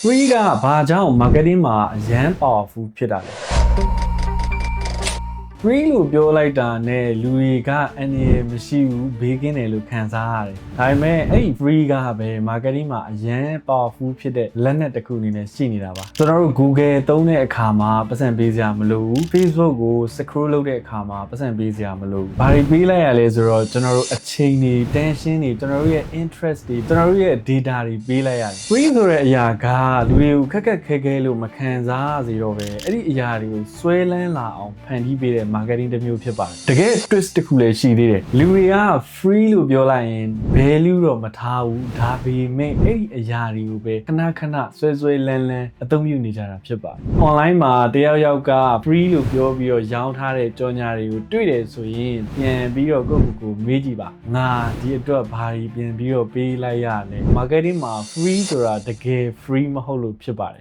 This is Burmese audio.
free ကဘာကြောင့် marketing မှာအရန် powerful ဖြစ်တာလဲ free လို့ပြောလိုက်တာနဲ့လူတွေကအန္တရာယ်မရှိဘူးဘေးကင်းတယ်လို့ခံစားရတယ်။ဒါပေမဲ့အဲ့ဒီ free ကပဲ marketing မှာအရန် powerful ဖြစ်တဲ့လက်နက်တစ်ခုအနေနဲ့ရှိနေတာပါ။ကျွန်တော်တို့ Google သုံးတဲ့အခါမှာပတ်စံပေးစရာမလိုဘူး။ Facebook ကို scroll လုပ်တဲ့အခါမှာပတ်စံပေးစရာမလိုဘူး။ဘာတွေပေးလိုက်ရလဲဆိုတော့ကျွန်တော်တို့အချိန်တွေ tension တွေကျွန်တော်တို့ရဲ့ interest တွေကျွန်တော်တို့ရဲ့ data တွေပေးလိုက်ရတယ်။ free ဆိုတဲ့အရာကလူတွေကိုခက်ခက်ခဲခဲလို့မခံစားစေတော့ပဲအဲ့ဒီအရာတွေကိုဆွဲလန်းလာအောင်ဖန်တီးပေးတဲ့ marketing တစ်မျိုးဖြစ်ပါတယ်တကယ် twist တစ်ခုလည်းရှိသေးတယ်လူတွေက free လို့ပြောလိုက်ရင် value တော့မထားဘူးဒါပေမဲ့အဲ့ဒီအရာတွေကိုပဲခဏခဏဆွဲလန်းအသုံးပြုနေကြတာဖြစ်ပါတယ် online မှာတယောက်ယောက်က free လို့ပြောပြီးတော့ရောင်းထားတဲ့ကြော်ညာတွေကိုတွေ့တယ်ဆိုရင်ပြန်ပြီးတော့ကိုယ့်မေးကြည့်ပါငါဒီအတွက်ဘာကြီးပြန်ပြီးတော့ပေးလိုက်ရလဲ marketing မှာ free ဆိုတာတကယ် free မဟုတ်လို့ဖြစ်ပါတယ်